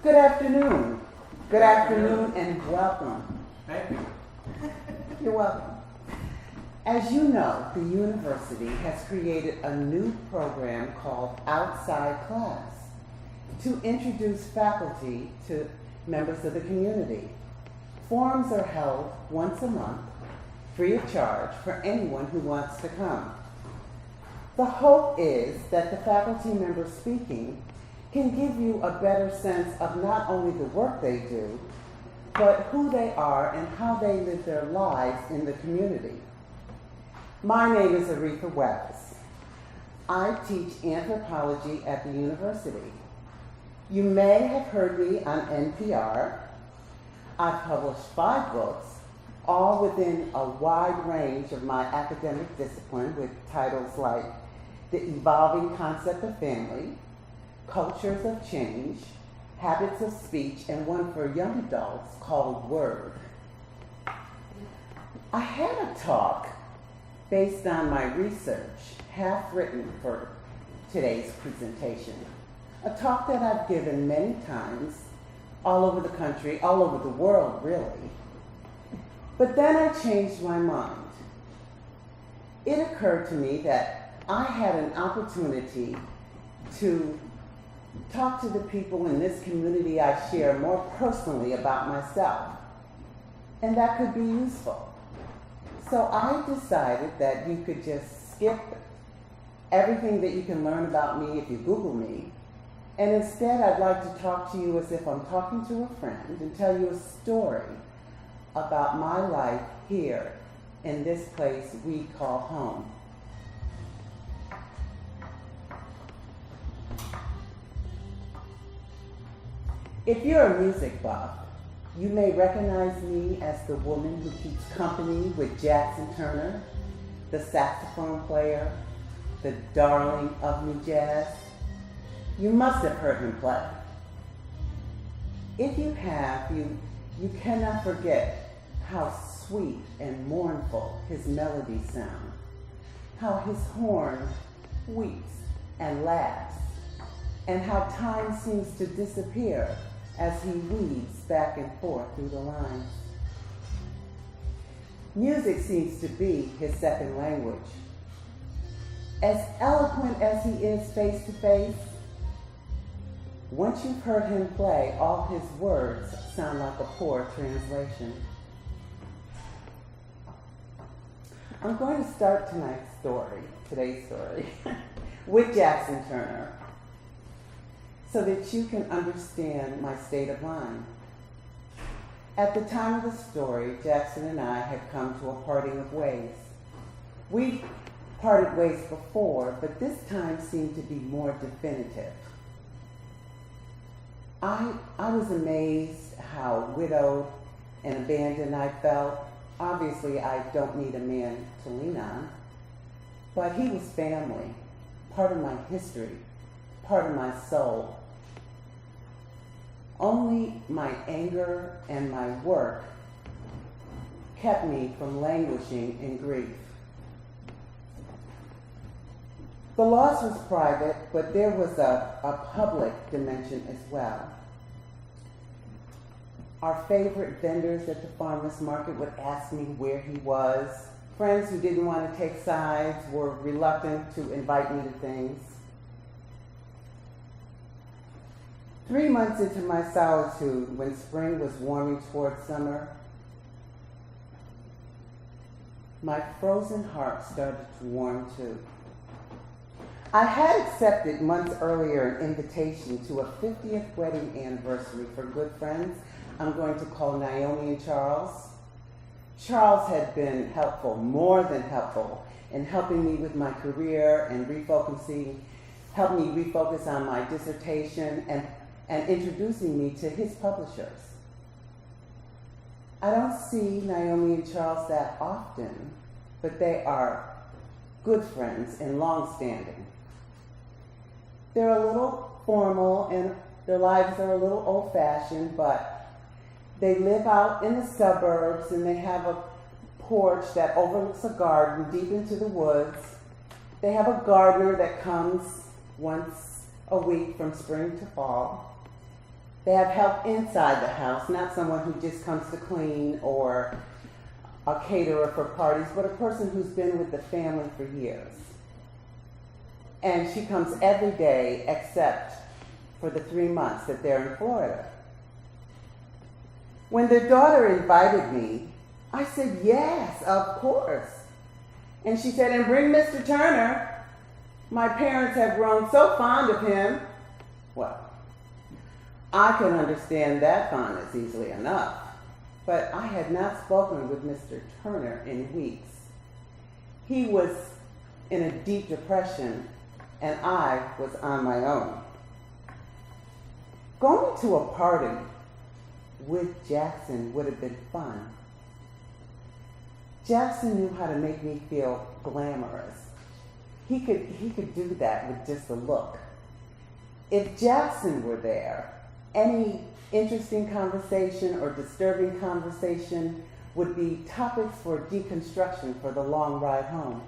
Good afternoon. Good afternoon and welcome. Thank you. You're welcome. As you know, the university has created a new program called Outside Class to introduce faculty to members of the community. Forums are held once a month, free of charge for anyone who wants to come. The hope is that the faculty members speaking can give you a better sense of not only the work they do, but who they are and how they live their lives in the community. My name is Aretha West. I teach anthropology at the university. You may have heard me on NPR. I've published 5 books, all within a wide range of my academic discipline with titles like The Evolving Concept of Family, Cultures of Change, Habits of Speech, and one for young adults called Word. I had a talk based on my research, half written for today's presentation. A talk that I've given many times, all over the country, all over the world, really. But then I changed my mind. It occurred to me that I had an opportunity to talk to the people in this community I share more personally about myself, and that could be useful. So I decided that you could just skip everything that you can learn about me if you Google me, and instead I'd like to talk to you as if I'm talking to a friend and tell you a story about my life here in this place we call home. If you're a music buff, you may recognize me as the woman who keeps company with Jackson Turner, the saxophone player, the darling of new jazz. You must have heard him play. If you have, you cannot forget how sweet and mournful his melodies sound, how his horn weeps and laughs, and how time seems to disappear as he weaves back and forth through the lines. Music seems to be his second language. As eloquent as he is face to face, once you've heard him play, all his words sound like a poor translation. I'm going to start today's story, with Jackson Turner, so that you can understand my state of mind. At the time of the story, Jackson and I had come to a parting of ways. We parted ways before, but this time seemed to be more definitive. I was amazed how widowed and abandoned I felt. Obviously, I don't need a man to lean on, but he was family, part of my history, part of my soul. Only my anger and my work kept me from languishing in grief. The loss was private, but there was a public dimension as well. Our favorite vendors at the farmer's market would ask me where he was. Friends who didn't want to take sides were reluctant to invite me to things. 3 months into my solitude, when spring was warming toward summer, my frozen heart started to warm too. I had accepted months earlier an invitation to a 50th wedding anniversary for good friends I'm going to call Naomi and Charles. Charles had been helpful, more than helpful, in helping me with my career and helped me refocus on my dissertation and introducing me to his publishers. I don't see Naomi and Charles that often, but they are good friends and long-standing. They're a little formal and their lives are a little old-fashioned, but they live out in the suburbs and they have a porch that overlooks a garden deep into the woods. They have a gardener that comes once a week from spring to fall. They have help inside the house, not someone who just comes to clean or a caterer for parties, but a person who's been with the family for years. And she comes every day except for the 3 months that they're in Florida. When their daughter invited me, I said, yes, of course. And she said, and bring Mr. Turner. My parents have grown so fond of him. Well, I can understand that fondness easily enough, but I had not spoken with Mr. Turner in weeks. He was in a deep depression, and I was on my own. Going to a party with Jackson would have been fun. Jackson knew how to make me feel glamorous. He could do that with just a look. If Jackson were there, any interesting conversation or disturbing conversation would be topics for deconstruction for the long ride home.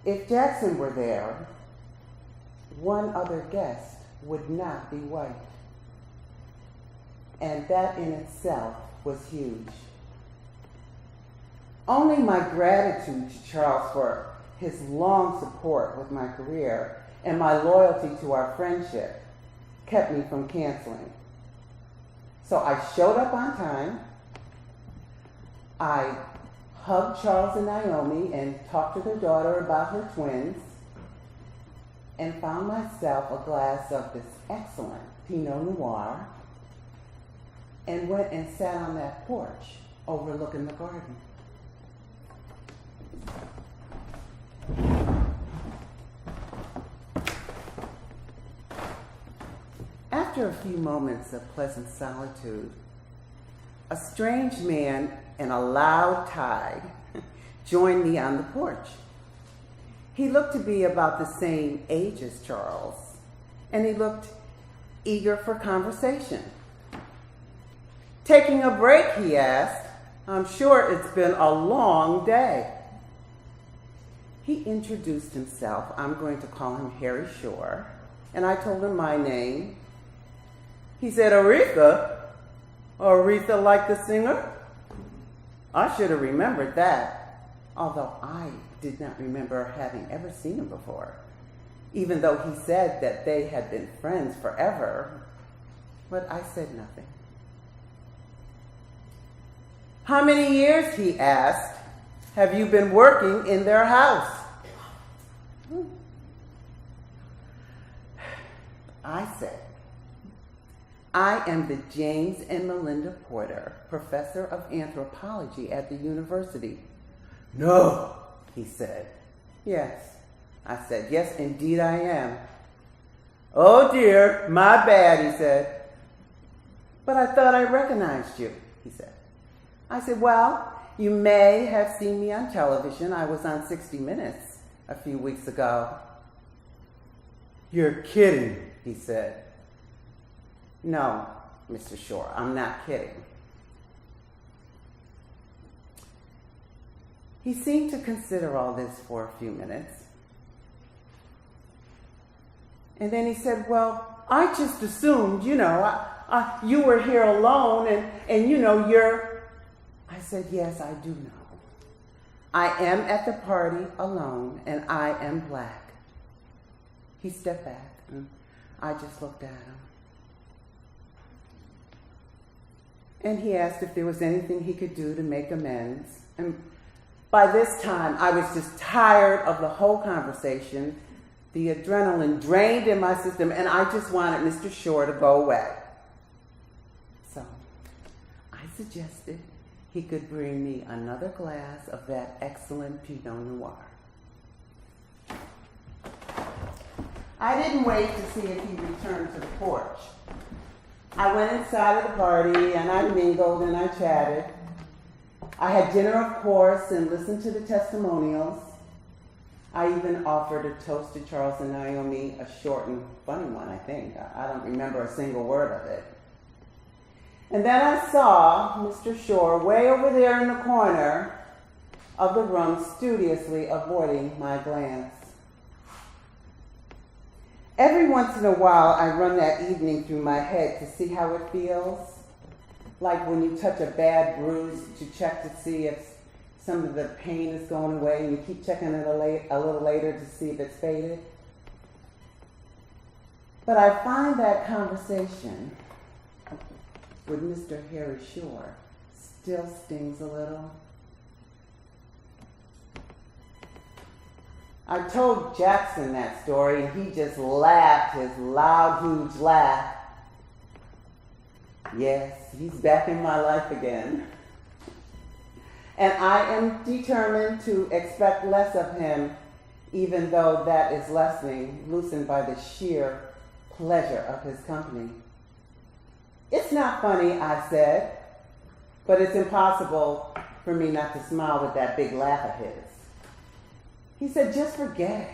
If Jackson were there, one other guest would not be white. And that in itself was huge. Only my gratitude to Charles for his long support with my career and my loyalty to our friendship kept me from canceling. So I showed up on time. I hugged Charles and Naomi and talked to their daughter about her twins, and found myself a glass of this excellent Pinot Noir and went and sat on that porch overlooking the garden. After a few moments of pleasant solitude, a strange man in a loud tie joined me on the porch. He looked to be about the same age as Charles, and he looked eager for conversation. Taking a break, he asked. I'm sure it's been a long day. He introduced himself. I'm going to call him Harry Shore, and I told him my name. He said, Aretha? Aretha like the singer? I should have remembered that, although I did not remember having ever seen him before, even though he said that they had been friends forever. But I said nothing. How many years, he asked, have you been working in their house? I said, I am the James and Melinda Porter, professor of anthropology at the university. No, he said. Yes. I said, yes, indeed I am. Oh dear, my bad, he said. But I thought I recognized you, he said. I said, well, you may have seen me on television. I was on 60 Minutes a few weeks ago. You're kidding, he said. No, Mr. Shore, I'm not kidding. He seemed to consider all this for a few minutes. And then he said, well, I just assumed, you were here alone and you're... I said, yes, I do know. I am at the party alone and I am black. He stepped back and I just looked at him. And he asked if there was anything he could do to make amends. And by this time, I was just tired of the whole conversation. The adrenaline drained in my system, and I just wanted Mr. Shore to go away. So I suggested he could bring me another glass of that excellent Pinot Noir. I didn't wait to see if he returned to the porch. I went inside of the party and I mingled and I chatted. I had dinner, of course, and listened to the testimonials. I even offered a toast to Charles and Naomi, a short and funny one, I think. I don't remember a single word of it. And then I saw Mr. Shore way over there in the corner of the room, studiously avoiding my glance. Every once in a while, I run that evening through my head to see how it feels. Like when you touch a bad bruise to check to see if some of the pain is going away, and you keep checking it a little later to see if it's faded. But I find that conversation with Mr. Harry Shore still stings a little. I told Jackson that story, and he just laughed his loud, huge laugh. Yes, he's back in my life again. And I am determined to expect less of him, even though that is loosened by the sheer pleasure of his company. It's not funny, I said, but it's impossible for me not to smile with that big laugh of his. He said, just forget it.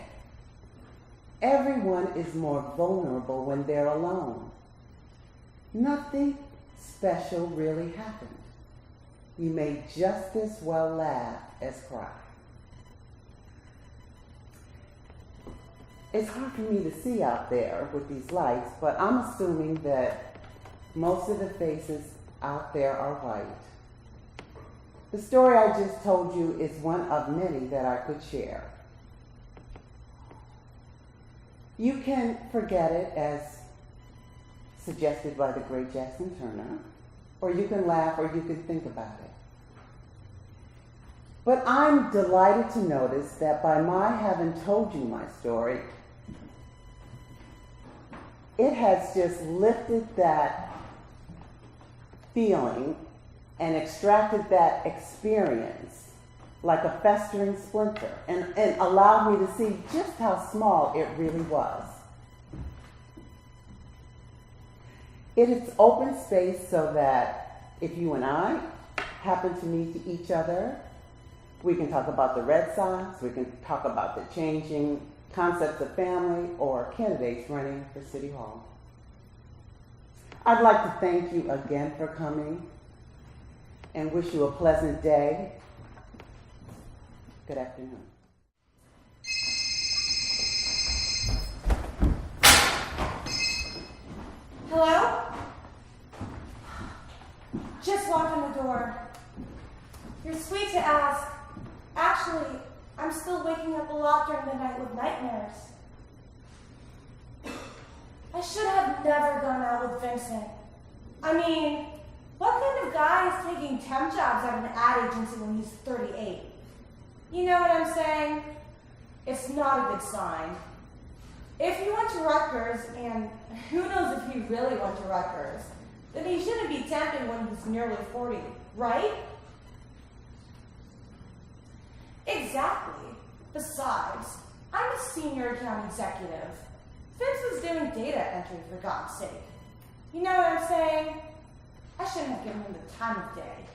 Everyone is more vulnerable when they're alone. Nothing special really happened. You may just as well laugh as cry. It's hard for me to see out there with these lights, but I'm assuming that most of the faces out there are white. The story I just told you is one of many that I could share. You can forget it as suggested by the great Jackson Turner, or you can laugh, or you can think about it. But I'm delighted to notice that by my having told you my story, it has just lifted that feeling and extracted that experience like a festering splinter and allowed me to see just how small it really was. It is open space so that if you and I happen to meet each other, we can talk about the Red Sox, we can talk about the changing concepts of family or candidates running for City Hall. I'd like to thank you again for coming and wish you a pleasant day. Good afternoon. Hello? Just walked in the door. You're sweet to ask. Actually, I'm still waking up a lot during the night with nightmares. I should have never gone out with Vincent. I mean, what kind of guy is taking temp jobs at an ad agency when he's 38? You know what I'm saying? It's not a good sign. If he went to Rutgers, and who knows if he really went to Rutgers, then he shouldn't be temping when he's nearly 40, right? Exactly. Besides, I'm a senior account executive. Vince was doing data entry, for God's sake. You know what I'm saying? I shouldn't have given him the time of day.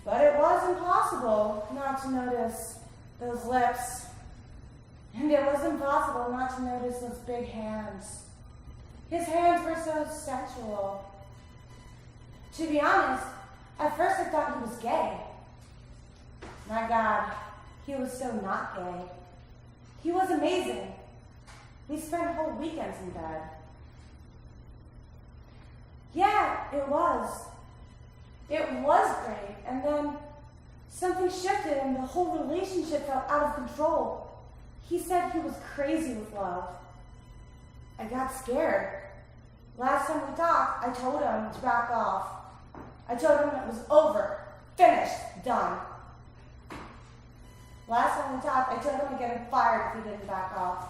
But it was impossible not to notice those lips. And it was impossible not to notice those big hands. His hands were so sensual. To be honest, at first I thought he was gay. My God, he was so not gay. He was amazing. We spent whole weekends in bed. Yeah, it was. It was great, and then something shifted and the whole relationship felt out of control. He said he was crazy with love. I got scared. Last time we talked, I told him to back off. I told him it was over, finished, done. Last time we talked, I told him to get him fired if he didn't back off.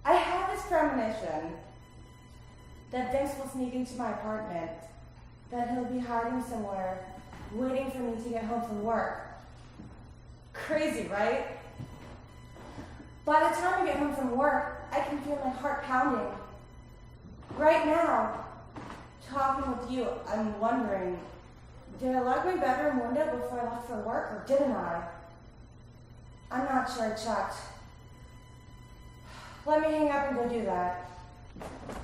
I had this premonition that Vince will sneak into my apartment, that he'll be hiding somewhere, waiting for me to get home from work. Crazy, right? By the time I get home from work, I can feel my heart pounding. Right now, talking with you, I'm wondering, did I lock my bedroom window before I left for work, or didn't I? I'm not sure I checked. Let me hang up and go do that.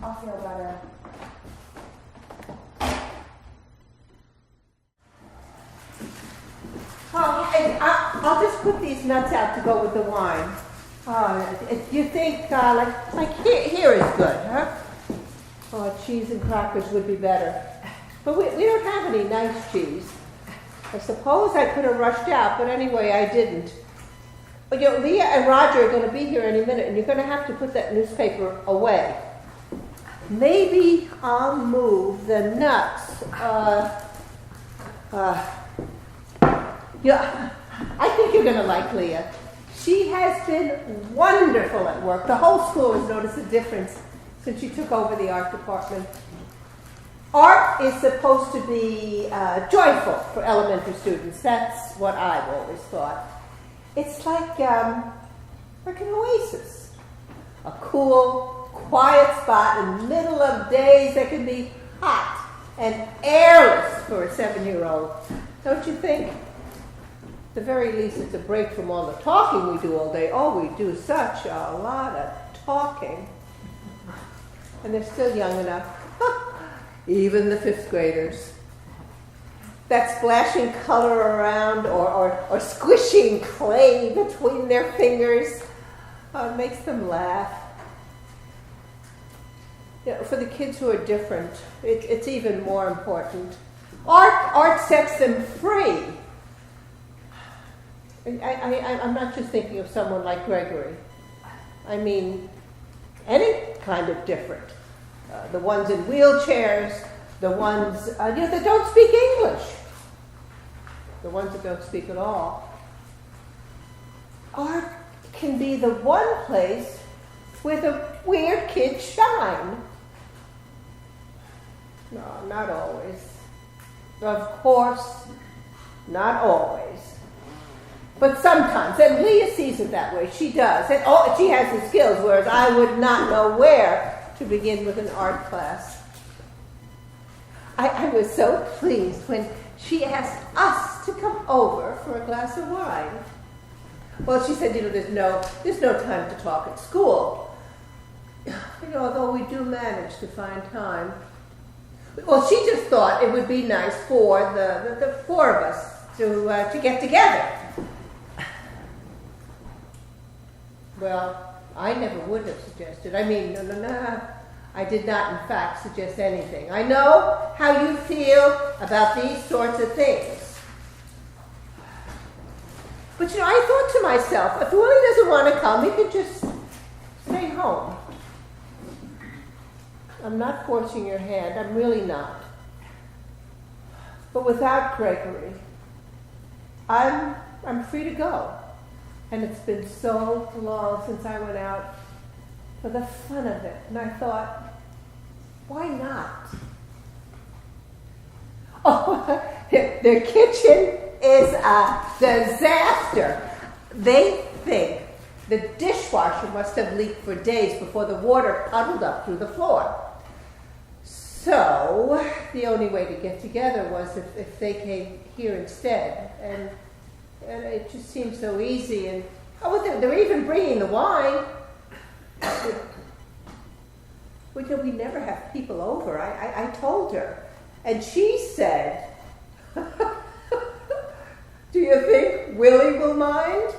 I'll feel better. Oh, and I'll just put these nuts out to go with the wine. You think, like here is good, huh? Oh, cheese and crackers would be better. But we don't have any nice cheese. I suppose I could have rushed out, but anyway, I didn't. But Leah and Roger are going to be here any minute, and you're going to have to put that newspaper away. Maybe I'll move the nuts. Yeah, I think you're going to like Leah. She has been wonderful at work. The whole school has noticed a difference since she took over the art department. Art is supposed to be joyful for elementary students. That's what I've always thought. It's like an oasis, a cool, quiet spot in the middle of days that can be hot and airless for a 7-year-old. Don't you think? At the very least, it's a break from all the talking we do all day. Oh, we do such a lot of talking. And they're still young enough. Even the 5th graders. That splashing color around or squishing clay between their fingers makes them laugh. For the kids who are different, it's even more important. Art sets them free. I'm not just thinking of someone like Gregory. I mean, any kind of different. The ones in wheelchairs, the ones that don't speak English, the ones that don't speak at all. Art can be the one place where the weird kids shine. No, not always. Of course, not always. But sometimes, and Leah sees it that way. She does. And she has the skills, whereas I would not know where to begin with an art class. I was so pleased when she asked us to come over for a glass of wine. Well, she said, there's no time to talk at school. Although we do manage to find time. Well, she just thought it would be nice for the 4 of us to get together. Well, I never would have suggested. I mean, no. I did not, in fact, suggest anything. I know how you feel about these sorts of things. But, I thought to myself, if Willie doesn't want to come, he could just stay home. I'm not forcing your hand. I'm really not. But without Gregory, I'm free to go. And it's been so long since I went out for the fun of it. And I thought, why not? Oh, their kitchen is a disaster. They think the dishwasher must have leaked for days before the water puddled up through the floor. So the only way to get together was if they came here instead. And it just seemed so easy. And they're even bringing the wine. We never have people over. I told her. And she said, do you think Willie will mind?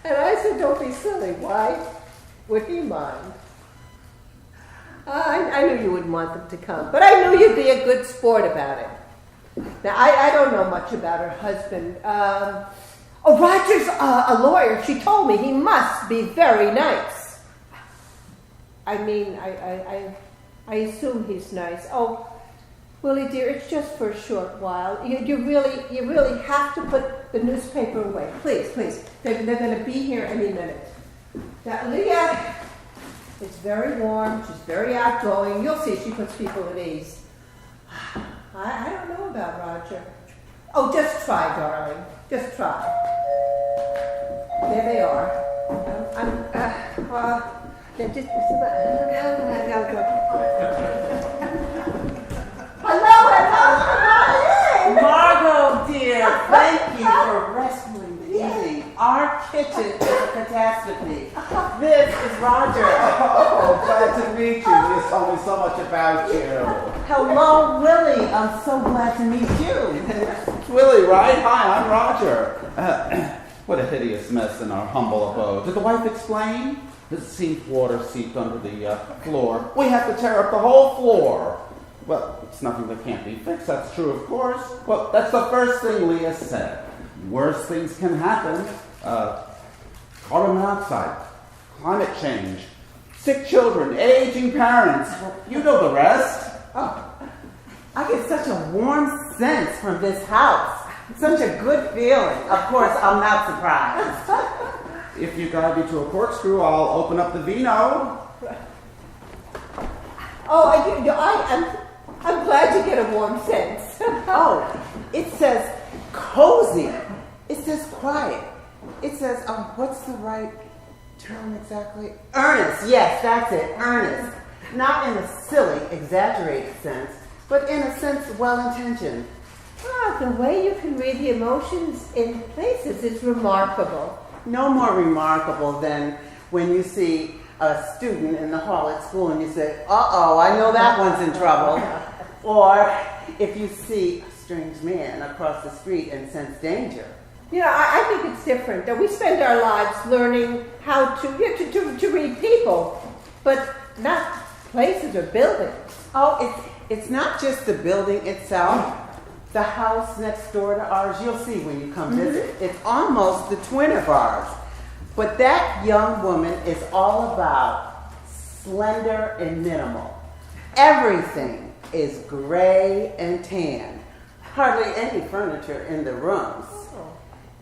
And I said, don't be silly. Why would he mind? I knew you wouldn't want them to come, but I knew you'd be a good sport about it. Now, I don't know much about her husband. Roger's a lawyer. She told me he must be very nice. I mean, I assume he's nice. Oh, Willie dear, it's just for a short while. You really have to put the newspaper away. Please. They're going to be here any minute. Now, Leah, it's very warm. She's very outgoing. You'll see she puts people at ease. I don't know about Roger. Oh, just try, darling. Just try. There they are. Hello. Margot, dear, thank you for rescuing the evening. Our kitchen is a catastrophe. This is Roger. Oh, glad to meet you. You told me so much about you. Hello, Willie. I'm so glad to meet you. It's Willie, right? Hi, I'm Roger. What a hideous mess in our humble abode. Did the wife explain? It seems water seeped under the floor. We have to tear up the whole floor. Well, it's nothing that can't be fixed. That's true, of course. Well, that's the first thing Leah said. Worse things can happen. Carbon monoxide, climate change, sick children, aging parents. You know the rest. Oh, I get such a warm sense from this house. Such a good feeling. Of course, I'm not surprised. If you guide me to a corkscrew, I'll open up the vino. Oh, I'm glad you get a warm sense. Oh, it says cozy. It says quiet. It says, what's the right term exactly? Earnest. Yes, that's it. Earnest. Not in a silly, exaggerated sense, but in a sense well-intentioned. Ah, the way you can read the emotions in places is remarkable. No more remarkable than when you see a student in the hall at school and you say, uh-oh, I know that one's in trouble. Or if you see a strange man across the street and sense danger. You know, I think it's different. We spend our lives learning how to read people, but not places or buildings. Oh, it's not just the building itself. The house next door to ours, you'll see when you come visit. It's almost the twin of ours. But that young woman is all about slender and minimal. Everything is gray and tan. Hardly any furniture in the rooms.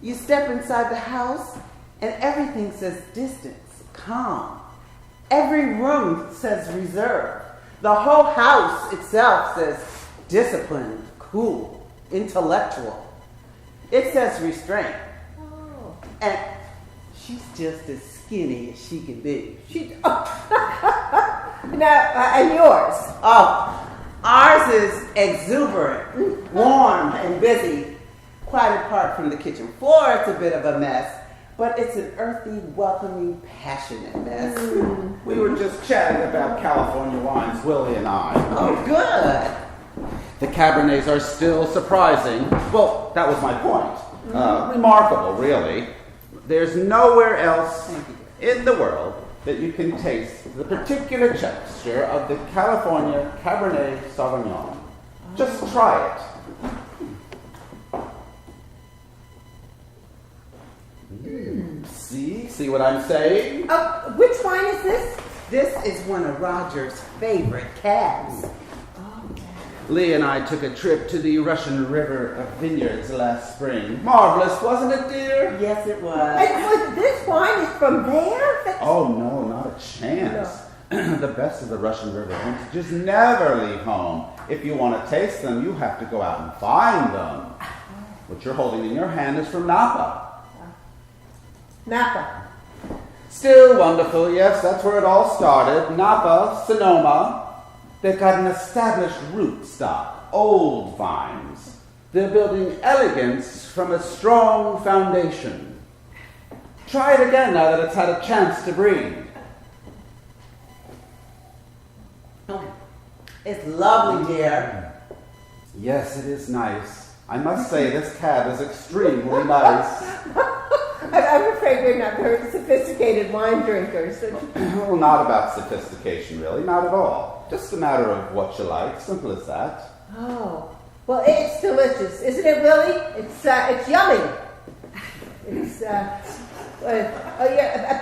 You step inside the house and everything says distance, calm. Every room says reserve. The whole house itself says disciplined, cool, intellectual. It says restraint. Oh. And she's just as skinny as she can be. And yours? Oh, ours is exuberant, warm, and busy. Quite apart from the kitchen floor, it's a bit of a mess, but it's an earthy, welcoming, passionate mess. We were just chatting about California wines, Willie and I. Oh, good. The Cabernets are still surprising. Well, that was my point. Remarkable, really. There's nowhere else in the world that you can taste the particular texture of the California Cabernet Sauvignon. Just try it. See what I'm saying? Which wine is this? This is one of Roger's favorite cabs. Lee and I took a trip to the Russian River vineyards last spring. Marvelous, wasn't it, dear? Yes, it was. And this wine is from there? Oh, no, not a chance. The best of the Russian River vintages never leave home. If you want to taste them, you have to go out and find them. What you're holding in your hand is from Napa. Napa. Still wonderful, yes, that's where it all started. Napa, Sonoma. They've got an established root stock, old vines. They're building elegance from a strong foundation. Try it again now that it's had a chance to breathe. It's lovely, dear. Yes, it is nice. I must say this cab is extremely nice. I'm afraid we're not very sophisticated wine drinkers. Well, not about sophistication, really. Not at all. Just a matter of what you like. Simple as that. Oh, well, it's delicious, isn't it, Willie? It's yummy.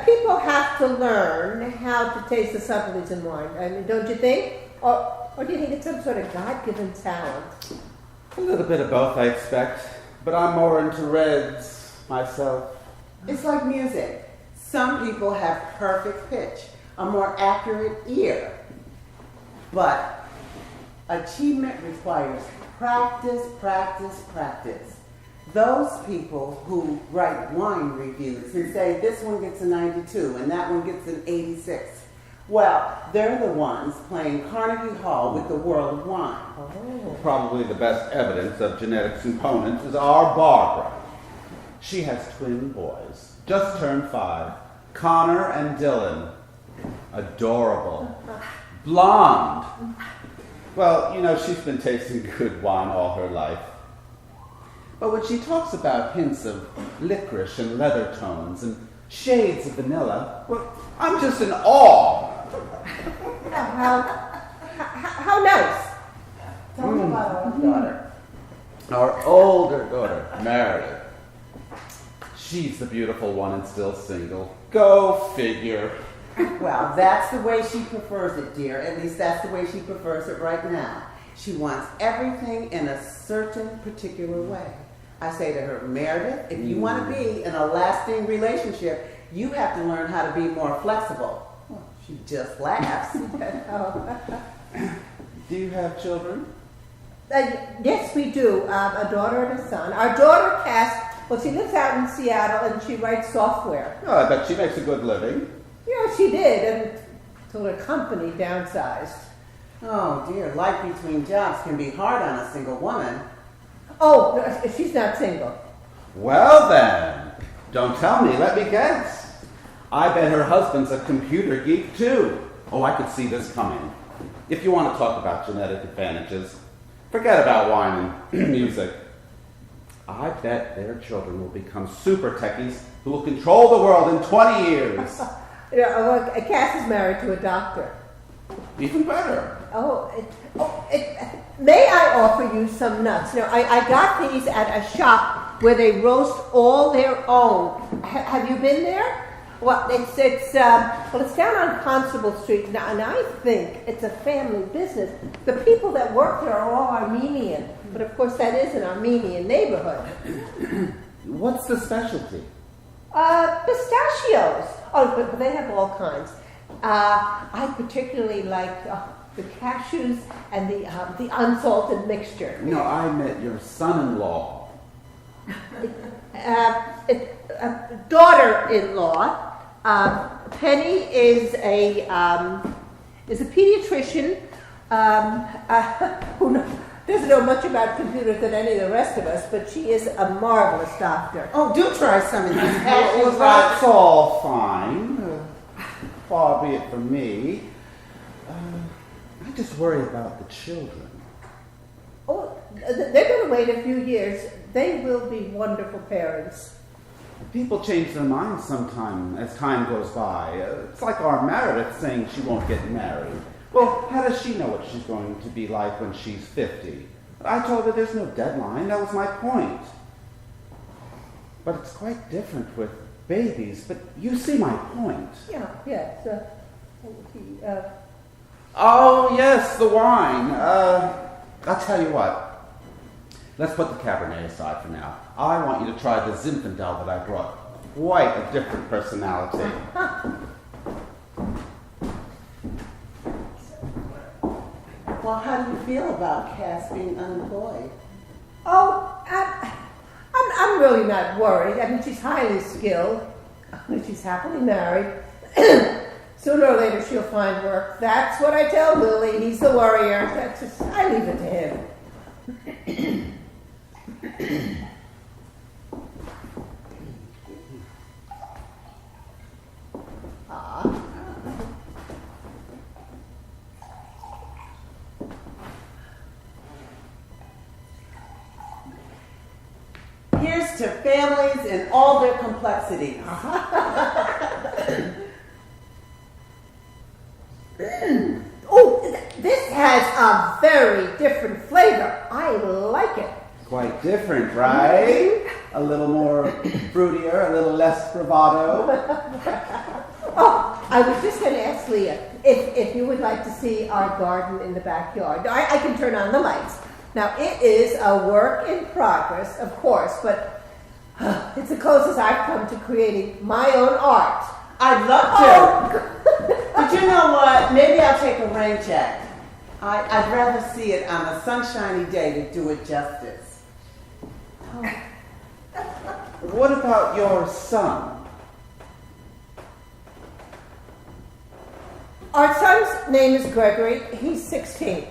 People have to learn how to taste the subtleties in wine. I mean, don't you think? Or do you think it's some sort of God-given talent? A little bit of both, I expect. But I'm more into reds myself. It's like music. Some people have perfect pitch, a more accurate ear. But achievement requires practice, practice, practice. Those people who write wine reviews and say this one gets a 92 and that one gets an 86, well, they're the ones playing Carnegie Hall with the world of wine. Oh. Probably the best evidence of genetic components is our Barbara. She has twin boys. just turned 5. Connor and Dylan. Adorable. Blonde. Well, you know, she's been tasting good wine all her life. But when she talks about hints of licorice and leather tones and shades of vanilla, well, I'm just in awe. How nice. Tell me about our daughter. Our older daughter, Meredith. She's the beautiful one and still single. Go figure. Well, that's the way she prefers it, dear. At least that's the way she prefers it right now. She wants everything in a certain particular way. I say to her, Meredith, if you want to be in a lasting relationship, you have to learn how to be more flexible. Well, she just laughs. Do you have children? Yes, we do. A daughter and a son. Our daughter, Cass, well, she lives out in Seattle and she writes software. Oh, I bet she makes a good living. Yeah, she did, until her company downsized. Oh dear, life between jobs can be hard on a single woman. Oh, no, she's not single. Well then, don't tell me, let me guess. I bet her husband's a computer geek too. Oh, I could see this coming. If you want to talk about genetic advantages, forget about wine and music. I bet their children will become super techies who will control the world in 20 years. Cass is married to a doctor. Even better. May I offer you some nuts? Now, I got these at a shop where they roast all their own. Have you been there? Well, it's down on Constable Street, and I think it's a family business. The people that work there are all Armenian, but of course that is an Armenian neighborhood. What's the specialty? Pistachios. Oh, but they have all kinds. I particularly like the cashews and the unsalted mixture. No, I met your son-in-law. Daughter-in-law. Penny is a pediatrician who doesn't know much about computers than any of the rest of us, but she is a marvelous doctor. Oh, do try some of these Well, cashews. that's all fine. Far be it from me. I just worry about the children. Oh, they're going to wait a few years. They will be wonderful parents. People change their minds sometime as time goes by. It's like our Meredith saying she won't get married. Well, how does she know what she's going to be like when she's 50? I told her there's no deadline. That was my point. But it's quite different with babies. But you see my point. Yes. Oh, yes, the wine. I'll tell you what. Let's put the Cabernet aside for now. I want you to try the Zinfandel that I brought. Quite a different personality. Well, how do you feel about Cass being unemployed? Oh, I'm really not worried. I mean, she's highly skilled. She's happily married. Sooner or later, she'll find work. That's what I tell Lily. He's the worrier. I leave it to him. Here's to families in all their complexities. Oh, this has a very different flavor. I like it. Quite different, right? A little more fruitier, a little less bravado. Oh, I was just going to ask Leah if you would like to see our garden in the backyard. I can turn on the lights. Now, it is a work in progress, of course, but it's the closest I've come to creating my own art. I'd love to. But you know what? Maybe I'll take a rain check. I'd rather see it on a sunshiny day to do it justice. What about your son? Our son's name is Gregory. He's 16.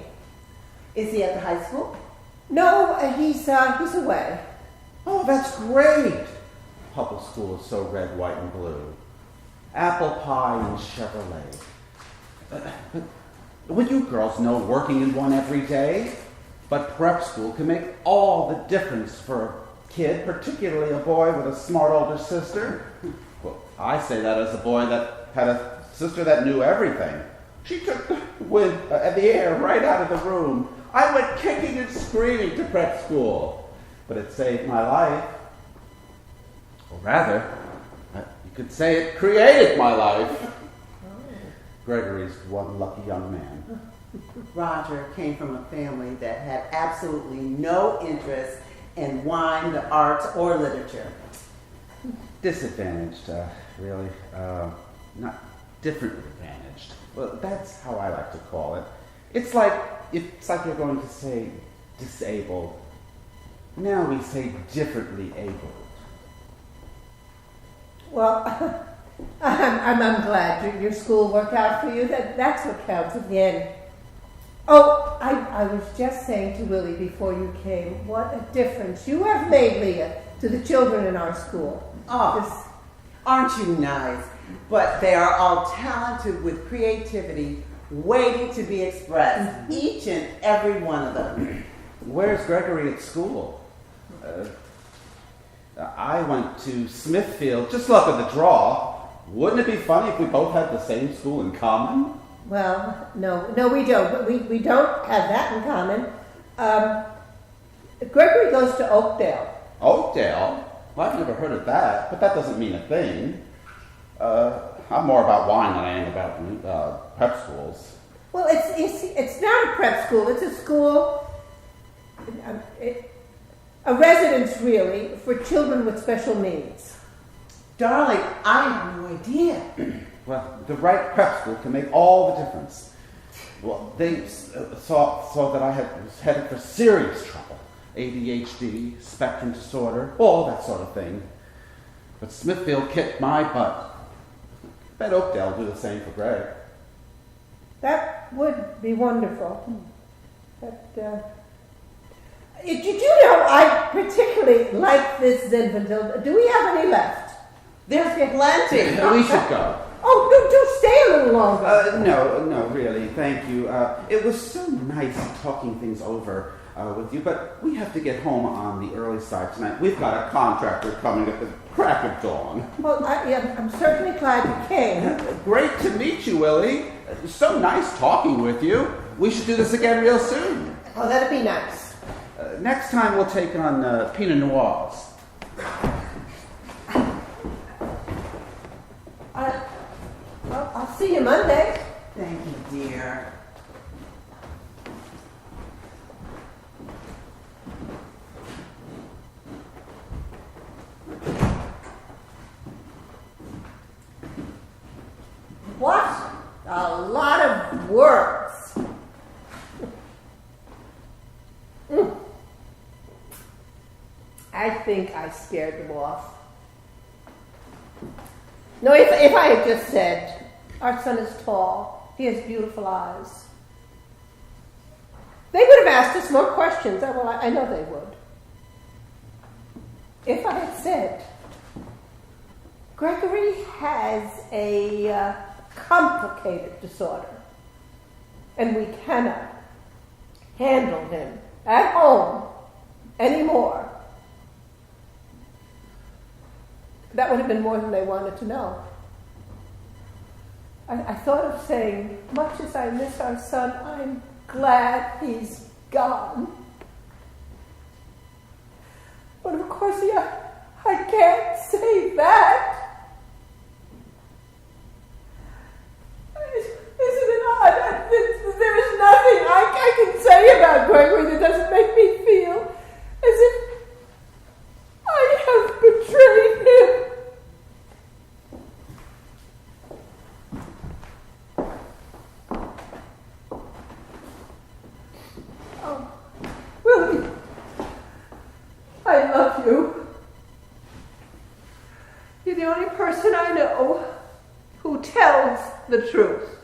Is he at the high school? No, he's away. Oh, that's great. public school is so red, white, and blue. Apple pie and Chevrolet. But would you girls know working in one every day? But prep school can make all the difference for a kid, particularly a boy with a smart older sister. Well, I say that as a boy that had a sister that knew everything. She took the wind and the air right out of the room. I went kicking and screaming to prep school, but it saved my life. Or rather, you could say it created my life. Gregory's one lucky young man. Roger came from a family that had absolutely no interest in wine, the arts, or literature. Disadvantaged, really. Not differently advantaged. Well, that's how I like to call it. It's like you're going to say disabled. Now we say differently abled. Well, I'm glad your school worked out for you. That's what counts at the end. Oh, I was just saying to Willie before you came, what a difference you have made, Leah, to the children in our school. Oh, aren't you nice? But they are all talented with creativity, waiting to be expressed, each and every one of them. Where's Gregory at school? I went to Smithfield. Just luck of the draw. Wouldn't it be funny if we both had the same school in common? Well, no, we don't. We don't have that in common. Gregory goes to Oakdale. Oakdale? Well, I've never heard of that, but that doesn't mean a thing. I'm more about wine than I am about prep schools. Well, it's not a prep school. It's a school, a residence really for children with special needs. Darling, I have no idea. Well, the right prep school can make all the difference. Well, they saw that I was headed for serious trouble. ADHD, spectrum disorder, all that sort of thing. But Smithfield kicked my butt. Bet Oakdale will do the same for Greg. That would be wonderful. But, did you know I particularly like this Zinfandel? Do we have any left? There's plenty. We should go. Oh, no, do stay a little longer. No, really, thank you. It was so nice talking things over with you, but we have to get home on the early side tonight. We've got a contractor coming at the crack of dawn. Well, I'm certainly glad you came. Great to meet you, Willie. So nice talking with you. We should do this again real soon. Oh, that'd be nice. Next time we'll take on Pinot Noirs. I'll see you Monday. Thank you, dear. What a lot of words. I think I scared them off. No, if I had just said, our son is tall, he has beautiful eyes, they would have asked us more questions. Well, I know they would. If I had said, Gregory has a complicated disorder, and we cannot handle him at home anymore, that would have been more than they wanted to know. I thought of saying, much as I miss our son, I'm glad he's gone. But of course, I can't say that. Isn't it odd that there is nothing I can say about Gregory that doesn't make me feel as if I have betrayed him? Oh, Willie, I love you. You're the only person I know who tells the truth.